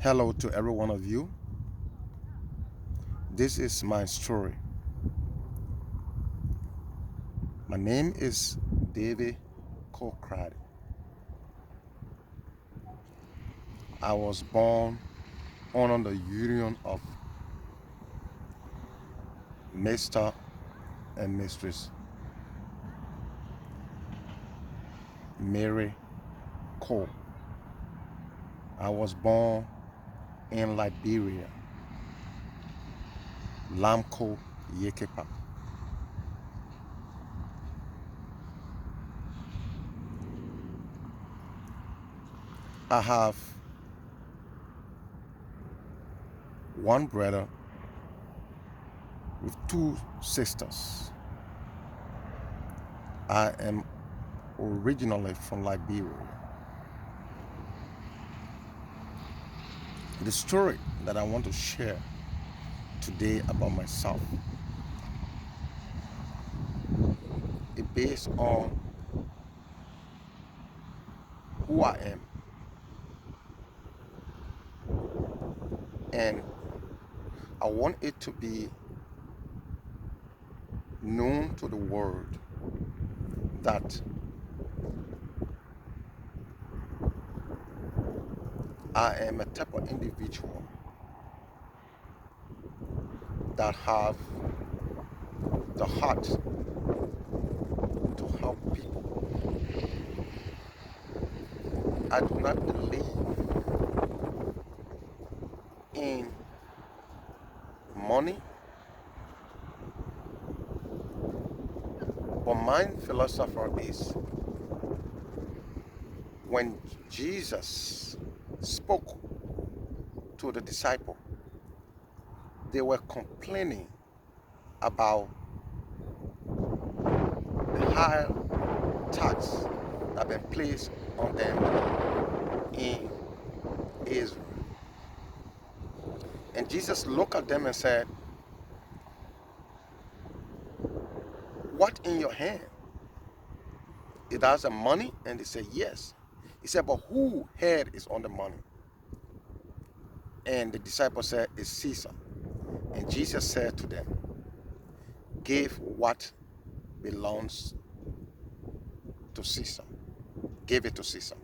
Hello to every one of you. This is my story. My name is David Colekraty. I was born under the union of Mr. and Mistress Mary Cole. I was born in Liberia, Lamco, Yekepa. I have one brother with two sisters. I am originally from Liberia. The story that I want to share today about myself is based on who I am, and I want it to be known to the world that I am a type of individual that have the heart to help people. I do not believe in money, but my philosophy is when Jesus spoke to the disciple, they were complaining about the high tax that been placed on them in Israel. And Jesus looked at them and said, "What in your hand? It has the money?" And they said, "Yes." He said, "But who head is on the money?" And the disciple said, "It's Caesar." And Jesus said to them, "Give what belongs to Caesar. Give it to Caesar."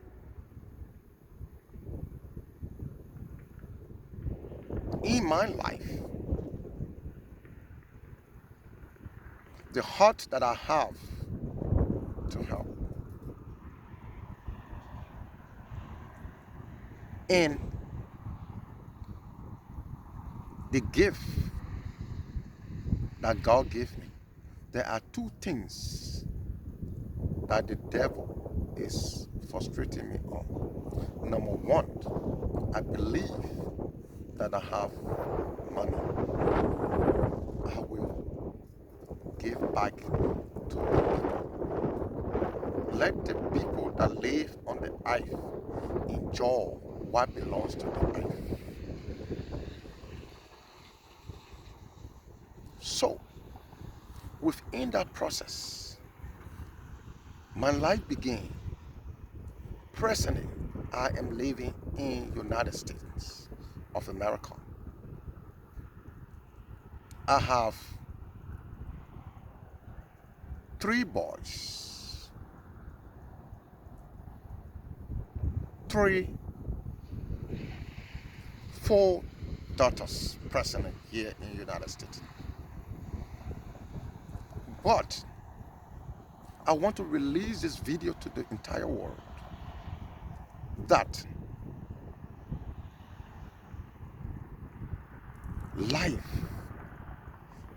In my life, the heart that I have to help and the gift that God gave me, there are two things that the devil is frustrating me on. Number one, I believe that I have money. I will give back to the people. Let the people that live on the earth enjoy what belongs to the earth. So, within that process, my life began. Presently, I am living in United States of America. I have three boys, three, four daughters present here in United States. But I want to release this video to the entire world that life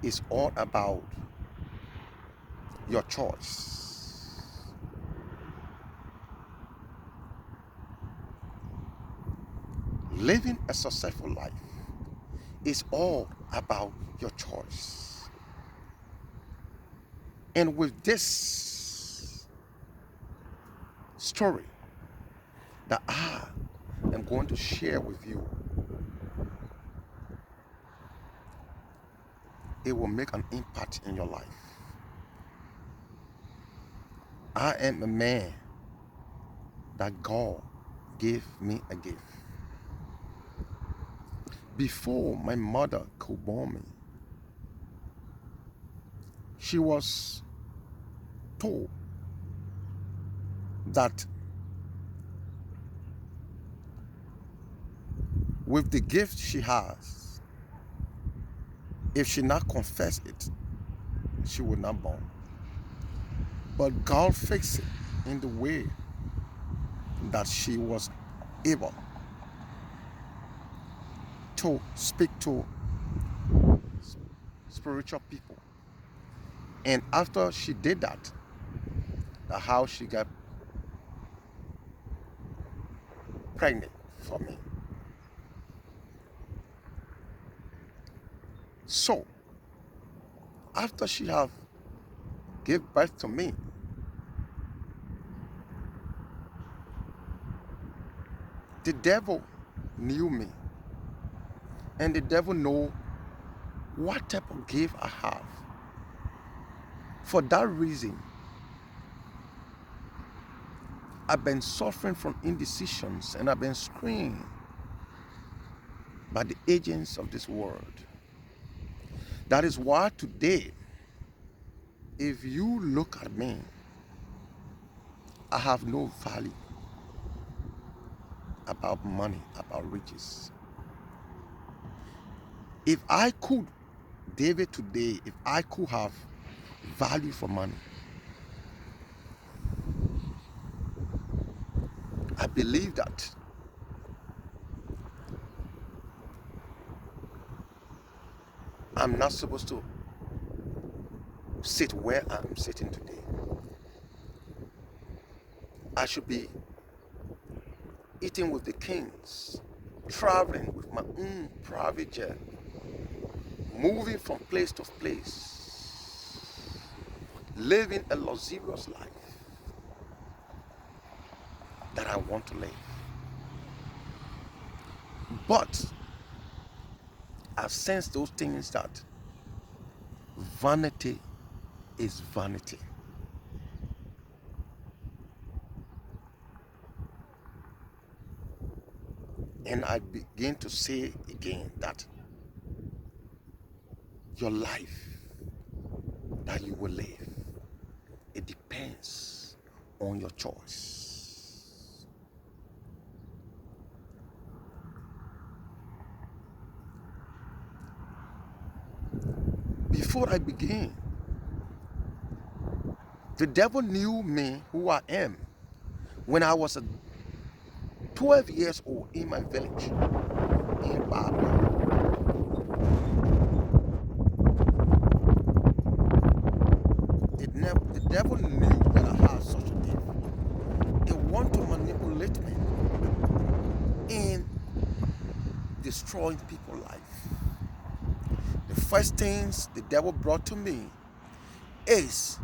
is all about your choice. Living a successful life is all about your choice. And with this story that I am going to share with you, it will make an impact in your life. I am a man that God gave me a gift. Before my mother could born me, she was told that with the gift she has, if she not confess it, she would not born. But God fixed it in the way that she was able to speak to spiritual people. And after she did that, that's how she got pregnant for me. So after she have gave birth to me, the devil knew me, and the devil know what type of gift I have. For that reason, I've been suffering from indecisions, and I've been screened by the agents of this world. That is why today, if you look at me, I have no value about money, about riches. If I could, David, today, if I could have value for money, I believe that I'm not supposed to sit where I'm sitting today. I should be eating with the kings, traveling with my own private jet, moving from place to place, living a luxurious life that I want to live. But I've sensed those things that vanity is vanity. And I begin to say again that your life that you will live, it depends on your choice. Before I begin, the devil knew me, who I am, when I was 12 years old in my village in Bible. The devil knew that I had such a gift. It wanted to manipulate me in destroying people's life. The first things the devil brought to me is,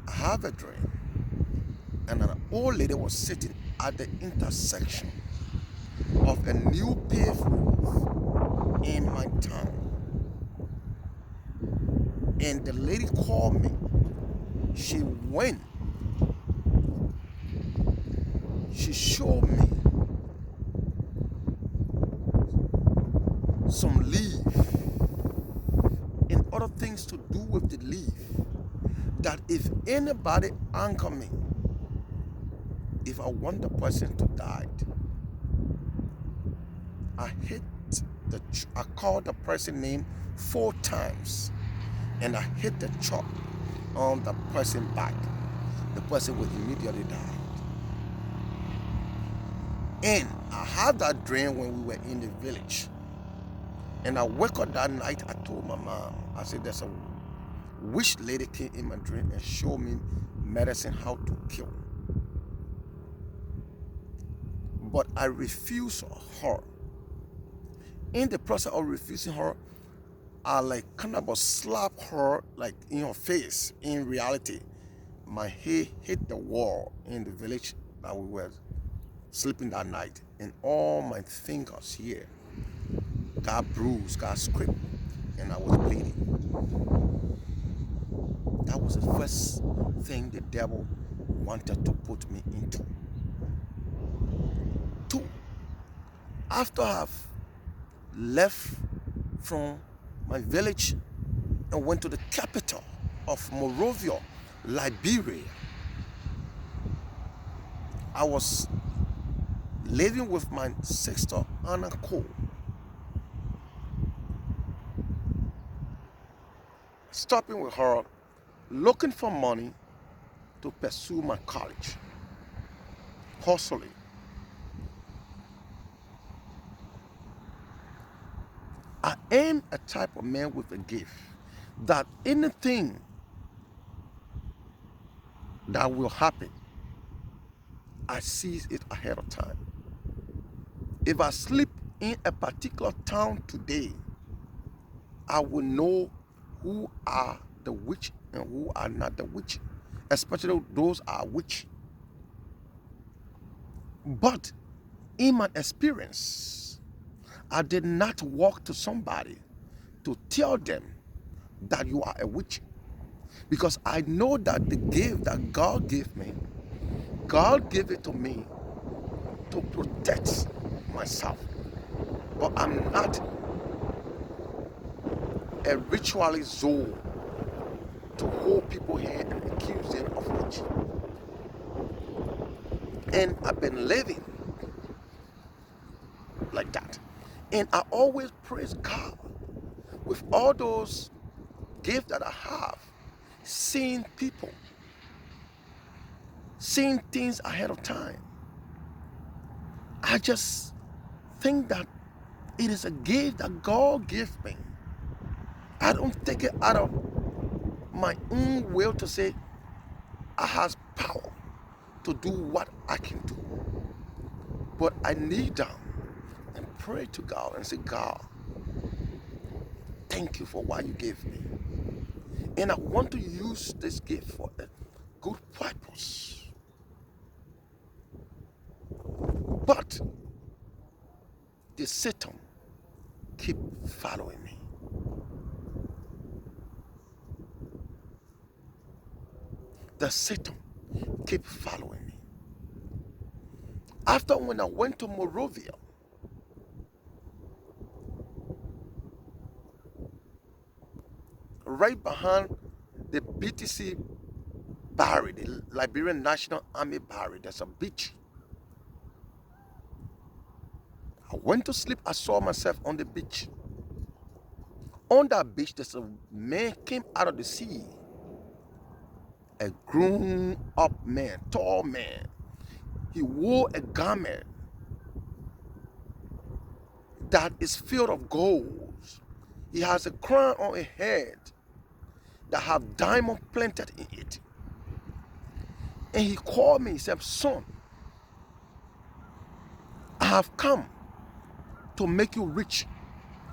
I have a dream, and an old lady was sitting at the intersection of a new paved road in my town. And the lady called me. She went. She showed me some leaf and other things to do with the leaf, that if anybody anchor me, if I want the person to die, I called the person name 4 times, and I hit the chalk on the person back. The person would immediately die. And I had that dream when we were in the village. And I woke up that night, I told my mom, I said, there's a witch lady came in my dream and showed me medicine, how to kill. But I refused her. In the process of refusing her, I kind of slap her in her face. In reality, my head hit the wall in the village that we were sleeping that night, and all my fingers here got bruised, got scraped, and I was bleeding. That was the first thing the devil wanted to put me into. 2, After I've left from my village and went to the capital of Monrovia, Liberia, I was living with my sister Anna Cole, stopping with her, looking for money to pursue my college, hustling. I am a type of man with a gift that anything that will happen, I see it ahead of time. If I sleep in a particular town today, I will know who are the witch and who are not the witch, especially those are witch. But in my experience, I did not walk to somebody to tell them that you are a witch, because I know that the gift that God gave me, God gave it to me to protect myself. But I'm not a ritualist soul to hold people here and accuse them of witch. And I've been living like that. And I always praise God with all those gifts that I have, seeing people, seeing things ahead of time. I just think that it is a gift that God gave me. I don't take it out of my own will to say I have power to do what I can do. But I kneel down and pray to God and say, God, thank you for what you gave me. And I want to use this gift for a good purpose. But the Satan keep following me. The Satan keep following me. After when I went to Monrovia, right behind the BTC barrier, the Liberian National Army barrier, there's a beach. I went to sleep, I saw myself on the beach. On that beach, there's a man came out of the sea. A grown up man, tall man. He wore a garment that is filled of gold. He has a crown on his head that have diamond planted in it. And he called me, he said, son, I have come to make you rich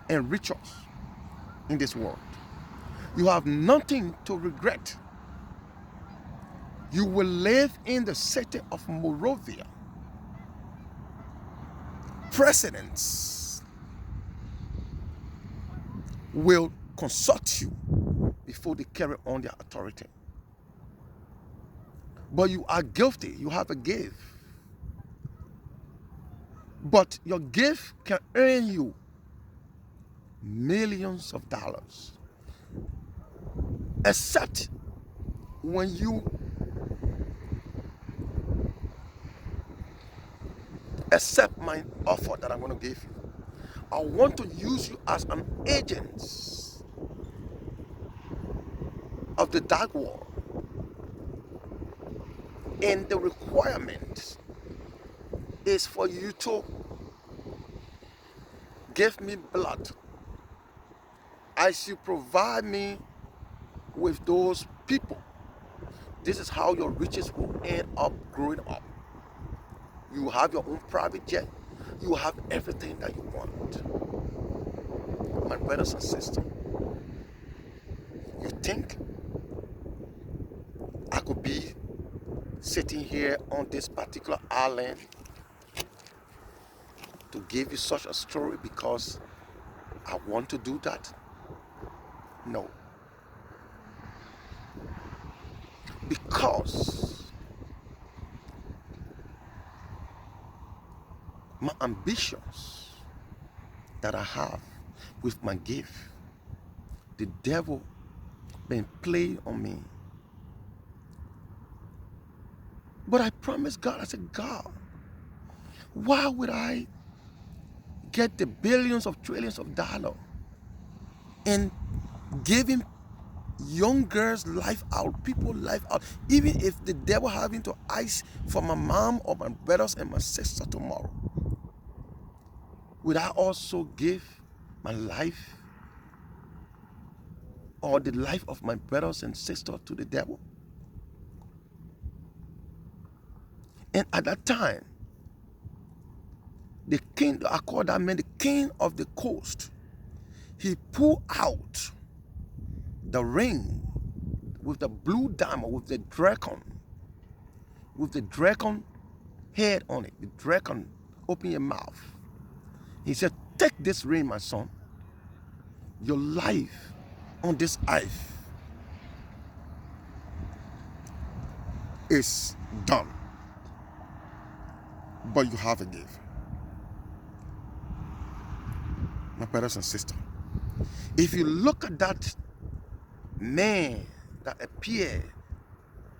and richer in this world. You have nothing to regret. You will live in the city of Monrovia. Presidents will consult you before they carry on their authority. But you are guilty. You have a gift. But your gift can earn you millions of dollars. Except when you accept my offer that I'm going to give you. I want to use you as an agent of the dark world. And the requirement is for you to give me blood. As you provide me with those people, this is how your riches will end up growing up. You have your own private jet. You have everything that you want. My brothers and sisters, you think I could be sitting here on this particular island to give you such a story because I want to do that? No. Because my ambitions that I have with my gift, the devil been playing on me. But I promised God, I said, God, why would I get the billions of trillions of dollars and giving young girls life out, people life out, even if the devil having to ice for my mom or my brothers and my sister tomorrow, would I also give my life or the life of my brothers and sisters to the devil? And at that time, the king, I call that man the king of the coast, he pulled out the ring with the blue diamond, with the dragon head on it. The dragon, open your mouth. He said, take this ring, my son. Your life on this earth is done. But you have a gift. My brothers and sisters, if you look at that man that appeared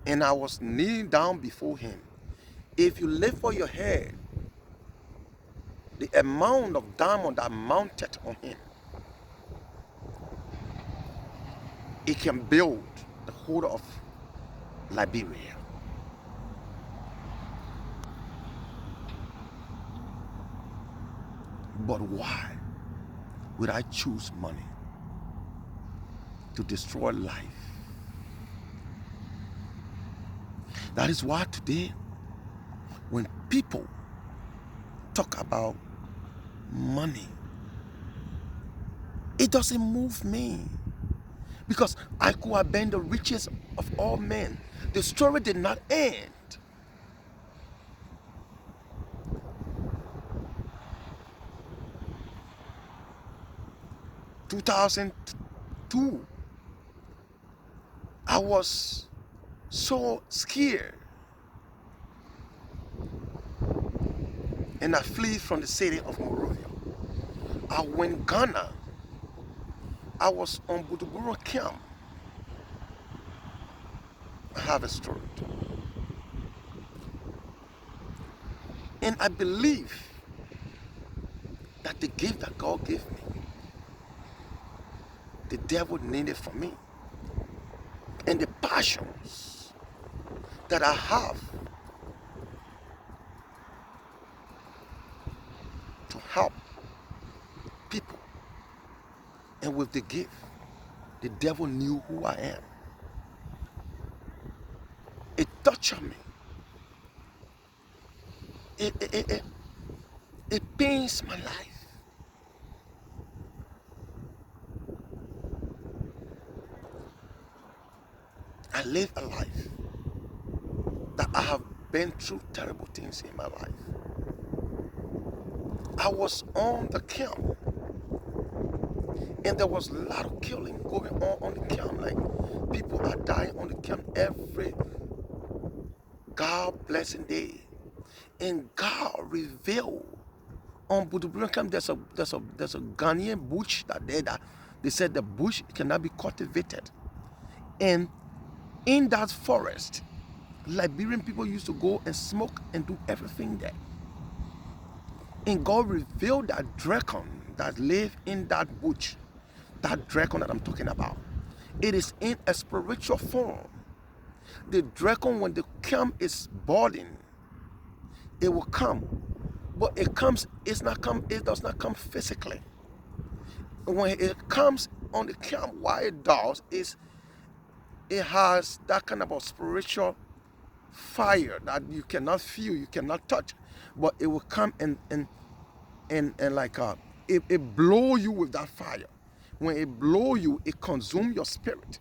and I was kneeling down before him, if you lift for your head, the amount of diamond that mounted on him, it can build the whole of Liberia. But why would I choose money to destroy life? That is why today, when people talk about money, it doesn't move me. Because I could have been the richest of all men. The story did not end. 2002, I was so scared. And I fled from the city of Monrovia. I went Ghana. I was on Buduburo camp. I have a story. And I believe that the gift that God gave me, the devil needed for me. And the passions that I have to help people. And with the gift, the devil knew who I am. It touched me. It pains my life. I live a life that I have been through terrible things in my life. I was on the camp, and there was a lot of killing going on the camp. Like, people are dying on the camp every God blessing day. And God revealed on Budubura camp, there's a Ghanaian bush that they said the bush cannot be cultivated. And in that forest, Liberian people used to go and smoke and do everything there. And God revealed that dragon that live in that bush, that dragon that I'm talking about. It is in a spiritual form. The dragon, when the camp is boiling, it will come. But it does not come physically. When it comes on the camp, what it does is it has that kind of a spiritual fire that you cannot feel, you cannot touch, but it will come and like it blow you with that fire. When it blow you, it consume your spirit.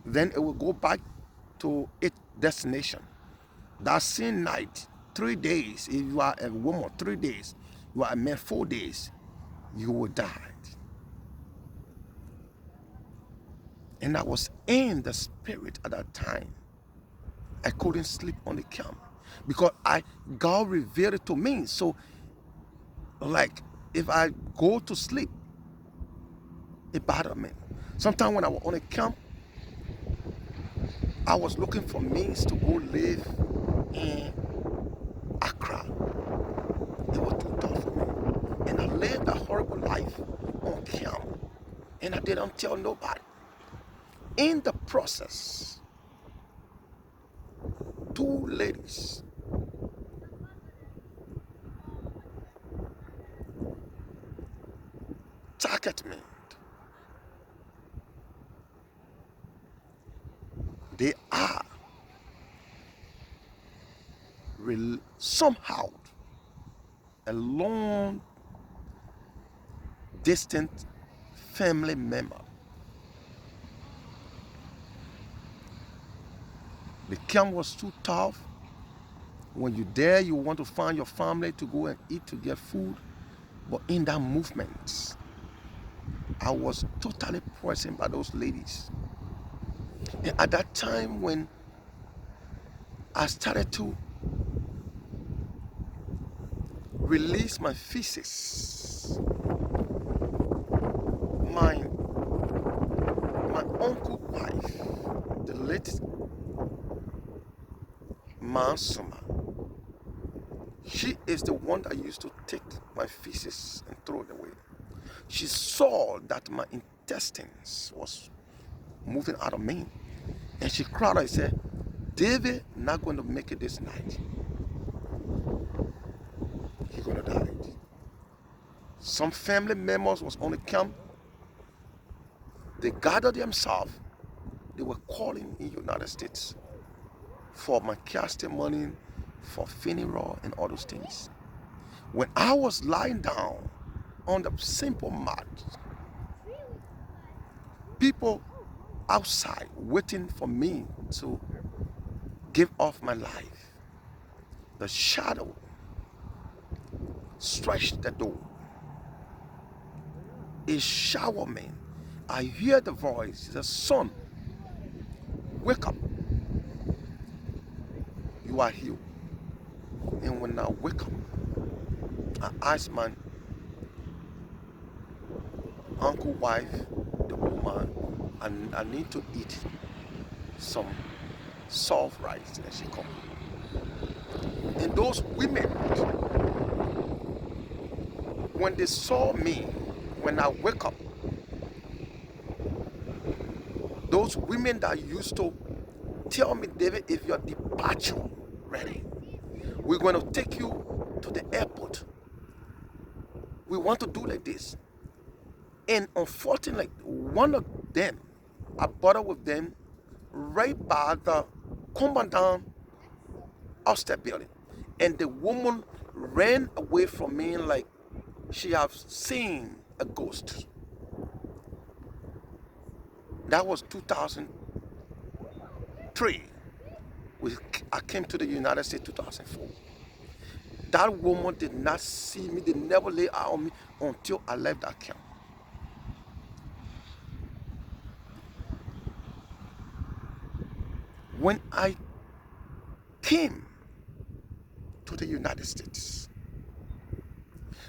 Then it will go back to its destination. That same night, 3 days, if you are a woman, 3 days, you are a man, 4 days, you will die. And I was in the spirit at that time. I couldn't sleep on the camp because God revealed it to me. So, like, If I go to sleep, it bothered me. Sometimes when I was on a camp, I was looking for means to go live in Accra. It was too tough for me. And I lived a horrible life on camp. And I didn't tell nobody. In the process, two ladies target me. They are somehow a long distant family member. The camp was too tough. When you're there, you want to find your family to go and eat to get food. But in that movement, I was totally poisoned by those ladies. And at that time, when I started to release my feces, my uncle wife, the late Mansuma, she is the one that used to take my feces and throw it away. She saw that my intestines was moving out of me. And she cried and said, David not going to make it this night. He's going to die. Some family members was on the camp. They gathered themselves. They were calling in the United States for my casting money, for funeral and all those things. When I was lying down on the simple mat, people outside waiting for me to give off my life. The shadow stretched the door. It showered me. I hear the voice. It says, son, wake up. You are healed. And when I wake up, I ask my uncle wife, the woman, and I need to eat some soft rice. And she come. And those women, when they saw me, when I wake up, those women that used to tell me, David, if your departure ready, we're going to take you to the airport. We want to do like this. And unfortunately, one of them, I bought with them right by the commandant upstairs building. And the woman ran away from me like she have seen a ghost. That was 2003. I came to the United States 2004. That woman did not see me. They never lay out on me until I left that camp. When I came to the United States,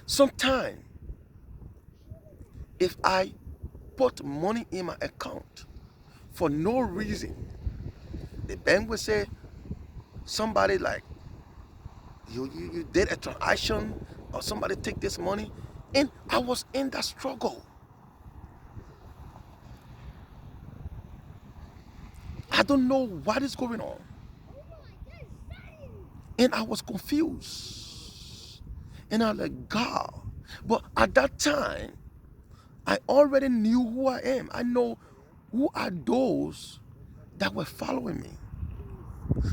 sometimes if I put money in my account for no reason, the bank will say, somebody like, you did a transaction, or somebody take this money. And I was in that struggle. I don't know what is going on. And I was confused. And I'm like, God. But at that time, I already knew who I am. I know who are those that were following me.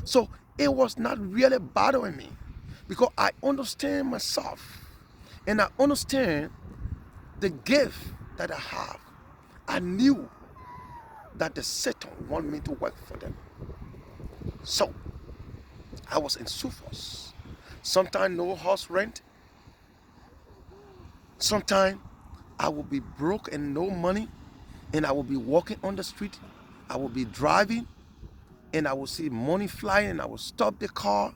So it was not really bothering me because I understand myself and I understand the gift that I have. I knew that the Satan wanted me to work for them. So I was in Sufos. Sometimes no house rent. Sometimes I will be broke and no money, and I will be walking on the street. I will be driving, and I will see money flying, and I will stop the car,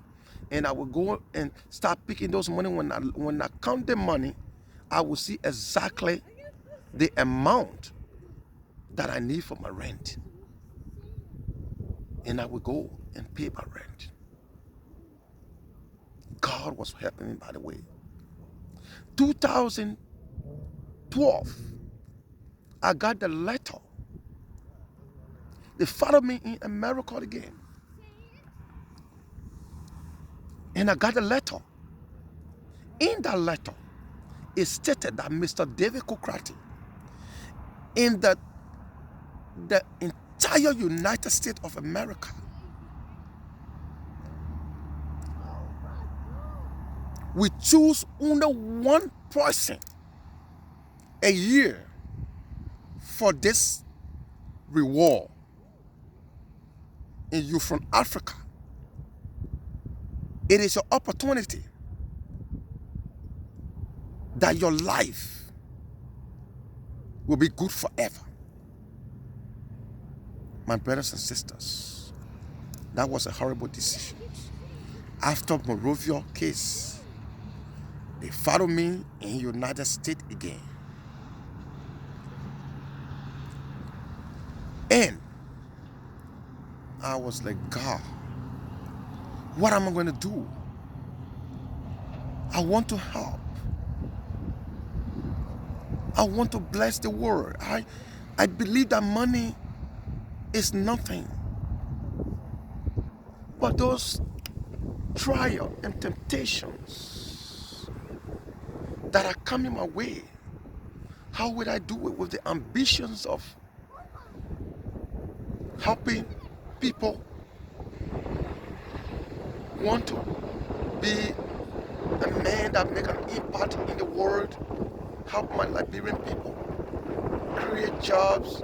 and I will go and start picking those money. When I count the money, I will see exactly the amount that I need for my rent. And I will go and pay my rent. God was helping me, by the way. 2012, I got the letter. They followed me in America again. And I got the letter. In that letter, it stated that Mr. David Colekraty, in the entire United States of America, we choose only one person a year for this reward. And you from Africa, it is your opportunity that your life will be good forever. My brothers and sisters, that was a horrible decision. After Morovia case, they followed me in United States again. And I was like, God, what am I going to do? I want to help. I want to bless the world. I believe that money is nothing. But those trials and temptations that are coming my way, how would I do it with the ambitions of helping people, want to be a man that make an impact in the world, help my Liberian people, create jobs,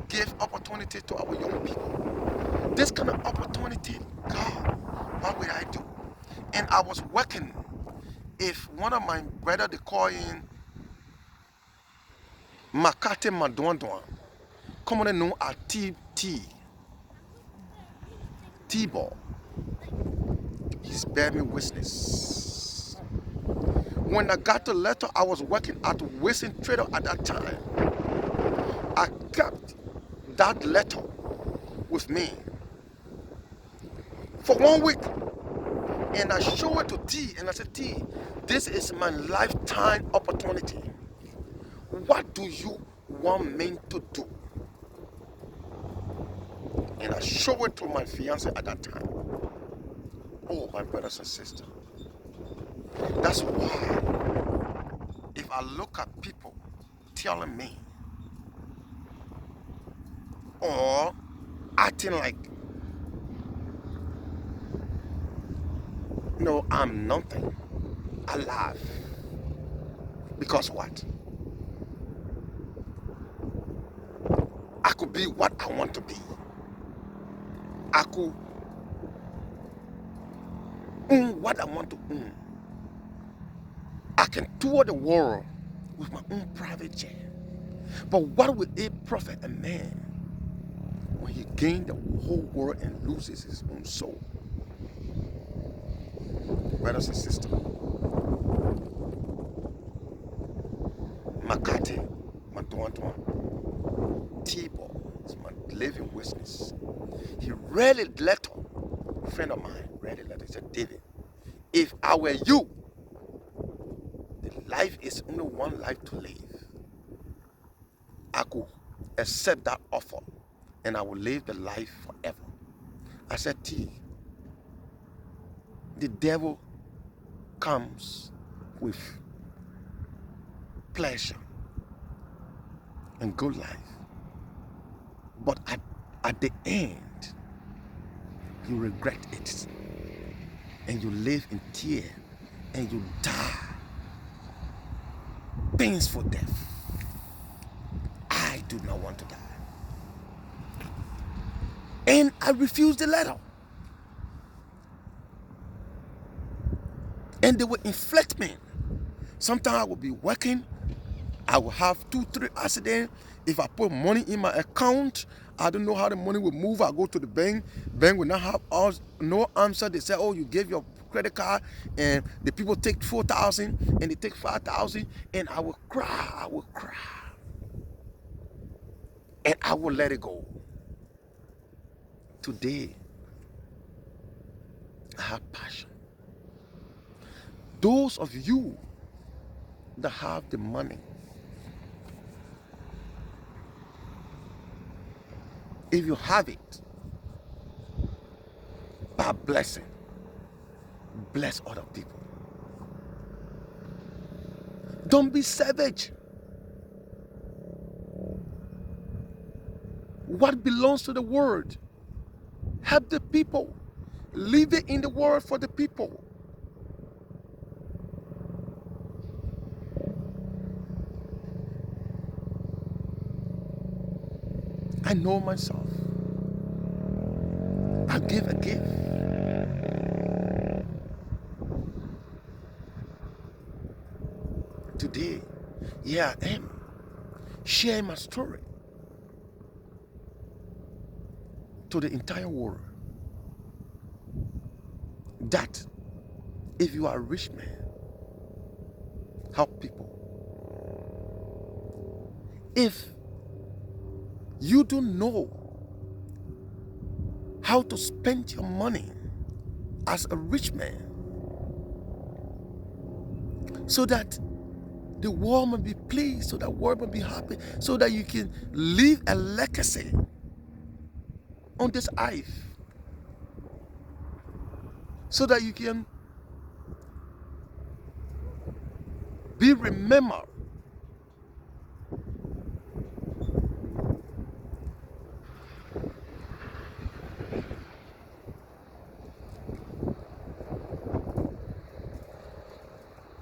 give opportunity to our young people. This kind of opportunity, God, what would I do? And I was working. If one of my brother, they call in Makate Madondon, commonly known as T-Ball, he's bearing me witness. When I got the letter, I was working at Western Trader at that time. I kept that letter with me for 1 week. And I showed it to T, and I said, T, this is my lifetime opportunity. What do you want me to do? And I showed it to my fiance at that time. Oh, my brothers and sisters. That's why if I look at people telling me or acting like, no, I'm nothing, I laugh. Because what? I could be what I want to be. I could own what I want to own. I can tour the world with my own private jet. But what will it profit a man when he gains the whole world and loses his own soul? Brothers and sisters, Makate, my T-Ball is my living witness. He read a letter, a friend of mine read a letter. He said, David, if I were you, the life is only one life to live. I could accept that offer and I will live the life forever. I said, T, the devil comes with pleasure and good life. But at the end, you regret it. And you live in tear. And you die. Painful death. I do not want to die. And I refused the letter. And they would inflict me. Sometimes I would be working. I will have 2-3 accidents. If I put money in my account, I don't know how the money will move. I go to the bank. Bank will not have no answer. They say, oh, you gave your credit card and the people take 4,000 and they take 5,000, and I will cry, and I will let it go. Today, I have passion. Those of you that have the money, if you have it, by blessing, bless other people. Don't be savage. What belongs to the world? Help the people. Leave it in the world for the people. I know myself. I give a gift. Today, here I am, sharing my story to the entire world. That if you are a rich man, help people. If you don't know how to spend your money as a rich man, so that the world will be pleased, so that the world will be happy, so that you can leave a legacy on this earth, so that you can be remembered.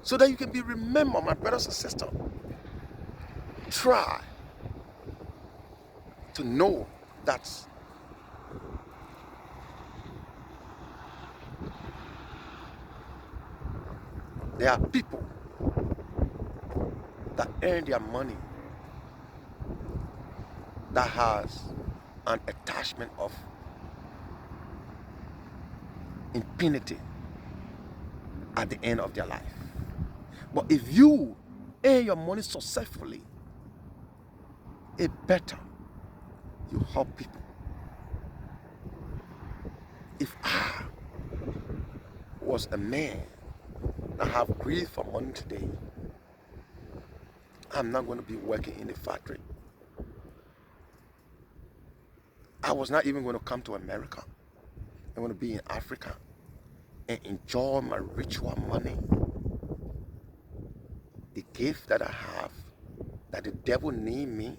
So that you can be remembered, my brothers and sisters. Try to know that there are people that earn their money that has an attachment of impunity at the end of their life. But if you earn your money successfully, it better you help people. If I was a man that have greed for money today, I'm not going to be working in the factory. I was not even going to come to America. I'm going to be in Africa and enjoy my ritual money. The gift that I have, that the devil need me